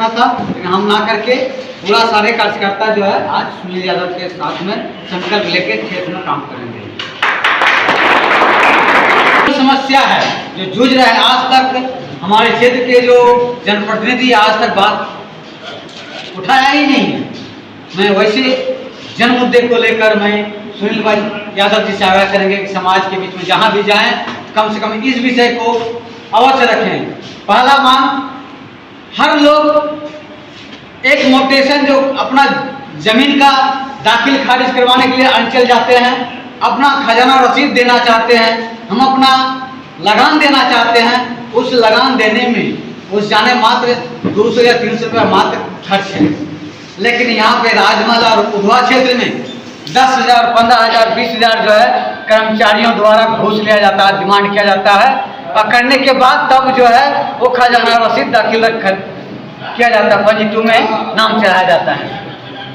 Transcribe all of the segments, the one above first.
करना था, लेकिन हम ना करके पूरा सारे कार्यकर्ता जो है आज सुनील यादव के साथ में संकल्प लेके क्षेत्र में काम करेंगे। समस्या है जो जूझ रहे हैं, आज तक हमारे क्षेत्र के जो जनप्रतिनिधि आज तक बात उठाया ही नहीं है। मैं वैसे जन मुद्दे को लेकर मैं सुनील भाई यादव जी से आग्रह करेंगे कि समाज के बीच में जहां भी जाएं कम से कम इस विषय को अवश्य रखें। पहला मांग, हर लोग एक मोटेशन जो अपना जमीन का दाखिल खारिज करवाने के लिए अंचल जाते हैं, अपना खजाना रसीद देना चाहते हैं, हम अपना लगान देना चाहते हैं, उस लगान देने में उस जाने मात्र 200 या 300 रुपये मात्र खर्च है। लेकिन यहाँ पे राजमहल और उधवा क्षेत्र में 10,000, 15,000, 20,000 जो है कर्मचारियों द्वारा घूस लिया जाता है, डिमांड किया जाता है। पकड़ने के बाद तब जो है वो खजाना रसीद दाखिल किया जाता है, फर्जी 2 में नाम चढ़ाया जाता है।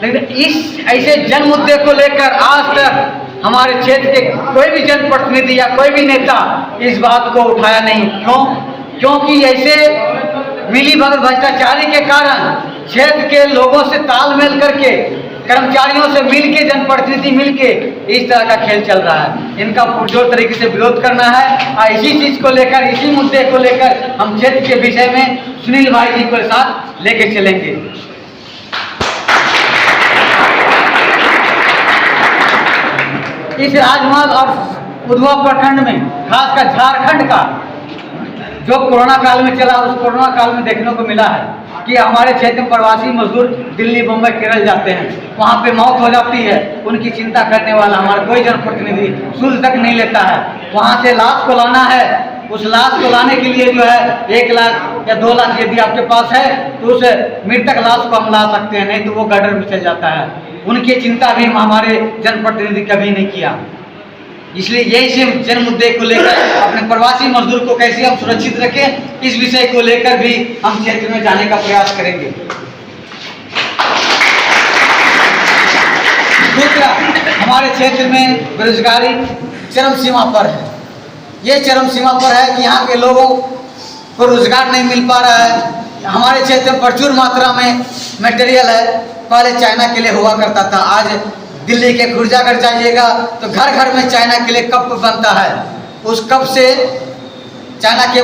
लेकिन इस ऐसे जन मुद्दे को लेकर आज तक हमारे क्षेत्र के कोई भी जनप्रतिनिधि या कोई भी नेता इस बात को उठाया नहीं। क्यों? क्योंकि ऐसे मिली भगत भ्रष्टाचारी के कारण क्षेत्र के लोगों से तालमेल करके, कर्मचारियों से मिलके, जनप्रतिनिधि मिलके इस तरह का खेल चल रहा है। इनका पुरजोर तरीके से विरोध करना है और इसी चीज को लेकर, इसी मुद्दे को लेकर हम क्षेत्र के विषय में सुनील भाई जी को साथ लेके चलेंगे। इस राजमहल और उधवा प्रखंड में, खासकर झारखंड का जो कोरोना काल में चला, उस कोरोना काल में देखने को मिला है कि हमारे क्षेत्र में प्रवासी मजदूर दिल्ली, मुंबई, केरल जाते हैं, वहाँ पे मौत हो जाती है। उनकी चिंता करने वाला हमारा कोई जनप्रतिनिधि शुल्क तक नहीं लेता है। वहाँ से लाश को लाना है, उस लाश को लाने के लिए जो है 1 लाख या 2 लाख यदि आपके पास है तो उस मृतक लाश को हम ला सकते हैं, नहीं तो वो गटर में चल जाता है। उनकी चिंता भी हमारे जनप्रतिनिधि कभी नहीं किया। इसलिए यही जन मुद्दे को लेकर अपने प्रवासी मजदूर को कैसे हम सुरक्षित रखें, इस विषय को लेकर भी हम क्षेत्र में जाने का प्रयास करेंगे। दूसरा, हमारे क्षेत्र में बेरोजगारी चरम सीमा पर है। ये चरम सीमा पर है कि यहाँ के लोगों को रोजगार नहीं मिल पा रहा है। हमारे क्षेत्र में प्रचुर मात्रा में मटेरियल है। पहले चाइना के लिए हुआ करता था, आज दिल्ली के खुर्जागढ़ जाइएगा तो घर घर में चाइना के लिए कप बनता है। उस कप से चाइना के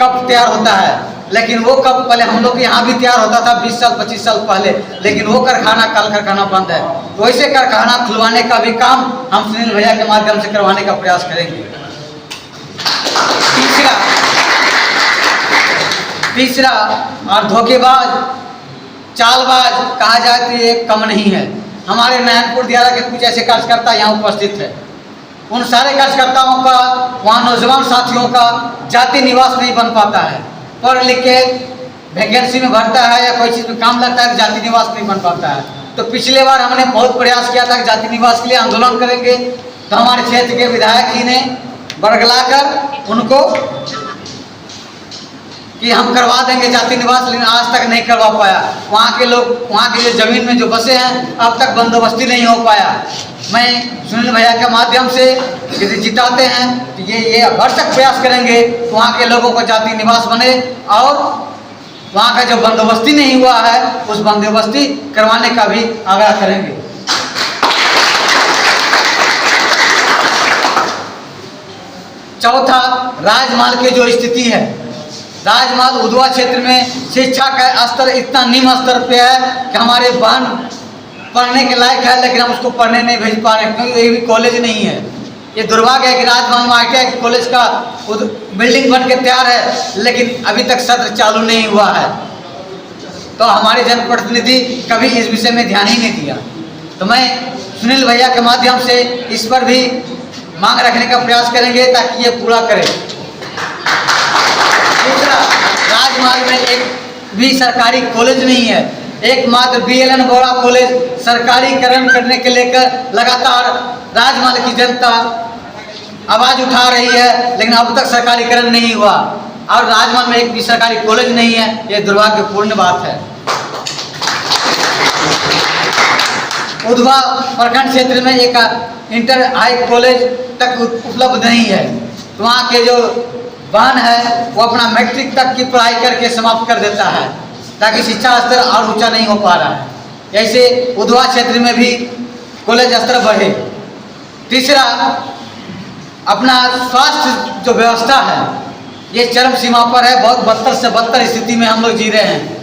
कप तैयार होता है, लेकिन वो कप पहले हम लोग के यहाँ भी तैयार होता था 20 साल 25 साल पहले, लेकिन वो कारखाना कल कारखाना बंद है। तो ऐसे कारखाना खुलवाने का भी काम हम सुनील भैया के माध्यम से करवाने का प्रयास करेंगे। तीसरा और धोखेबाज, चालबाज कहा जाए तो ये कम नहीं है। हमारे नयनपुर दियारा के कुछ ऐसे कार्यकर्ता यहाँ उपस्थित है। उन सारे कार्यकर्ताओं का, वहाँ नौजवान साथियों का जाति निवास नहीं बन पाता है। पढ़ लिख के वैकेंसी में भरता है या कोई चीज़ में काम लगता है, जाति निवास नहीं बन पाता है। तो पिछले बार हमने बहुत प्रयास किया था कि जाति निवास के लिए आंदोलन करेंगे, तो हमारे क्षेत्र के विधायक जी ने बरगलाकर उनको कि हम करवा देंगे जाति निवास, लेकिन आज तक नहीं करवा पाया। वहाँ के लोग, वहाँ की जो जमीन में जो बसे हैं, अब तक बंदोबस्ती नहीं हो पाया। मैं सुनील भैया के माध्यम से यदि जिताते हैं तो ये भरसक प्रयास करेंगे तो वहाँ के लोगों को जाति निवास बने और वहाँ का जो बंदोबस्ती नहीं हुआ है उस बंदोबस्ती करवाने का भी आग्रह करेंगे। चौथा, राजमहल की जो स्थिति है, राजमहल उधवा क्षेत्र में शिक्षा का स्तर इतना निम्न स्तर पे है कि हमारे बहन पढ़ने के लायक है, लेकिन हम उसको पढ़ने नहीं भेज पा रहे क्योंकि ये भी कॉलेज नहीं है। ये दुर्भाग्य है कि राजमहल में ITI कॉलेज का बिल्डिंग बन के तैयार है, लेकिन अभी तक सत्र चालू नहीं हुआ है। तो हमारे जनप्रतिनिधि कभी इस विषय में ध्यान ही नहीं दिया। तो मैं सुनील भैया के माध्यम से इस पर भी मांग रखने का प्रयास करेंगे ताकि ये पूरा करें। दूसरा, राजमहल में एक भी सरकारी कॉलेज नहीं है। एकमात्र BLN बोरा कॉलेज सरकारीकरण करने के लेकर लगातार राजमहल की जनता आवाज उठा रही है, लेकिन अब तक सरकारीकरण नहीं हुआ और राजमहल में एक भी सरकारी कॉलेज नहीं है। ये दुर्भाग्यपूर्ण बात है। उधवा प्रखंड क्षेत्र में एक इंटर हाई कॉलेज तक उपलब्ध नहीं है। तो वहाँ के जो बहन है वो अपना मैट्रिक तक की पढ़ाई करके समाप्त कर देता है। ताकि शिक्षा स्तर और ऊंचा नहीं हो पा रहा है। ऐसे उधवा क्षेत्र में भी कॉलेज स्तर बढ़े। तीसरा, अपना स्वास्थ्य जो व्यवस्था है ये चरम सीमा पर है। बहुत बदतर से बदतर स्थिति में हम लोग जी रहे हैं।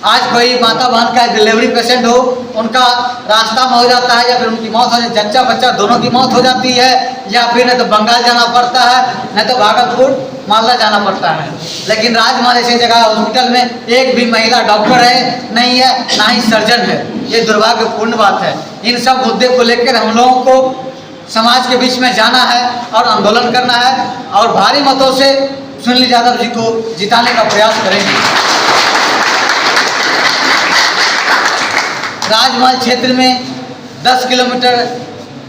आज कोई माता बहन का डिलीवरी पेशेंट हो, उनका रास्ता में हो जाता है या फिर उनकी मौत हो जाती है, जच्चा बच्चा दोनों की मौत हो जाती है, या फिर न तो बंगाल जाना पड़ता है न तो भागलपुर मालदा जाना पड़ता है। लेकिन राजमहल ऐसी जगह हॉस्पिटल में एक भी महिला डॉक्टर है नहीं है, ना ही सर्जन है। ये दुर्भाग्यपूर्ण बात है। इन सब मुद्दे को लेकर हम लोगों को समाज के बीच में जाना है और आंदोलन करना है और भारी मतों से सुनील यादव जी को जिताने का प्रयास करेंगे। राजमहल क्षेत्र में 10 किलोमीटर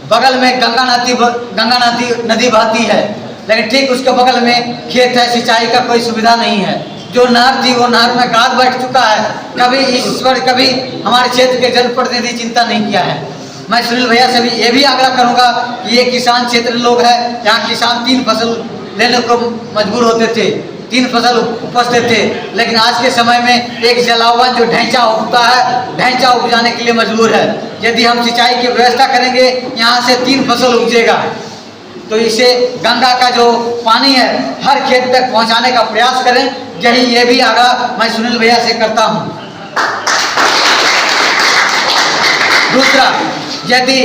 बगल में गंगा नदी बहती है, लेकिन ठीक उसके बगल में खेत है, सिंचाई का कोई सुविधा नहीं है। जो नहर थी वो नहर में गाद बैठ चुका है। कभी ईश्वर कभी हमारे क्षेत्र के जनप्रतिनिधि चिंता नहीं किया है। मैं सुनील भैया से भी ये भी आग्रह करूंगा कि ये किसान क्षेत्र लोग हैं, यहाँ किसान 3 फसल लेने को मजबूर होते थे, 3 फसल उपजते थे, लेकिन आज के समय में एक जलावन जो ढैंचा उगता है, ढैंचा उपजाने के लिए मजबूर है। यदि हम सिंचाई की व्यवस्था करेंगे, यहाँ से 3 फसल उपजेगा, तो इसे गंगा का जो पानी है हर खेत तक पहुँचाने का प्रयास करें। यही ये भी आग्रह मैं सुनील भैया से करता हूँ। दूसरा, यदि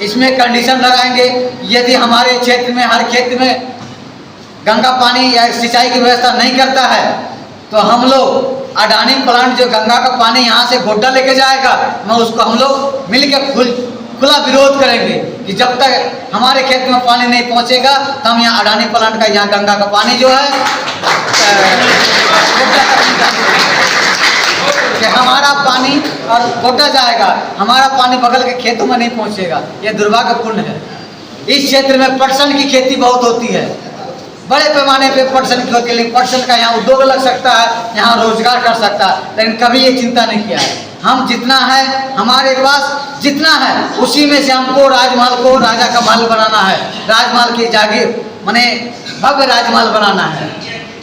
इसमें कंडीशन लगाएंगे, यदि हमारे क्षेत्र में हर खेत में गंगा पानी या सिंचाई की व्यवस्था नहीं करता है, तो हम लोग अडानी प्लांट जो गंगा का पानी यहाँ से गोड्डा लेके जाएगा, मैं उसको हम लोग मिलकर खुला विरोध करेंगे कि जब तक हमारे खेत में पानी नहीं पहुँचेगा तो हम यहाँ अडानी प्लांट का यहाँ गंगा का पानी जो है गोड्डा तक कि हमारा पानी और गोड्डा जाएगा, हमारा पानी बगल के खेतों में नहीं पहुँचेगा। ये दुर्भाग्यपूर्ण है। इस क्षेत्र में पटसन की खेती बहुत होती है, बड़े पैमाने पे पटसन की होती है, लेकिन पटसन का यहाँ उद्योग लग सकता है, यहाँ रोजगार कर सकता है, लेकिन कभी ये चिंता नहीं किया है। हम जितना है, हमारे पास जितना है उसी में से हमको राजमहल को राजा का महल बनाना है, राजमहल की जागीर माने भव्य राजमहल बनाना है।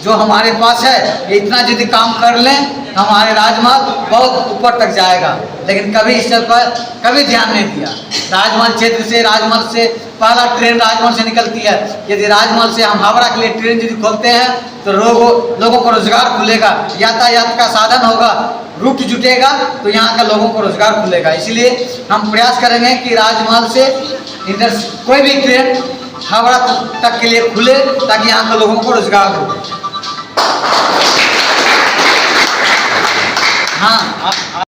जो हमारे पास है इतना यदि काम कर लें हमारे राजमहल बहुत ऊपर तक जाएगा, लेकिन कभी इस पर कभी ध्यान नहीं दिया। राजमहल क्षेत्र से, राजमहल से पहला ट्रेन राजमहल से निकलती है। यदि राजमहल से हम हावड़ा के लिए ट्रेन यदि खोलते हैं तो लोगों को रोजगार खुलेगा, यातायात का साधन होगा, रूट जुटेगा, तो यहाँ का लोगों को रोजगार खुलेगा। इसलिए हम प्रयास करेंगे कि राजमहल से कोई भी ट्रेन हावड़ा तक के लिए खुले, ताकि यहाँ के लोगों को रोजगार हो। हाँ।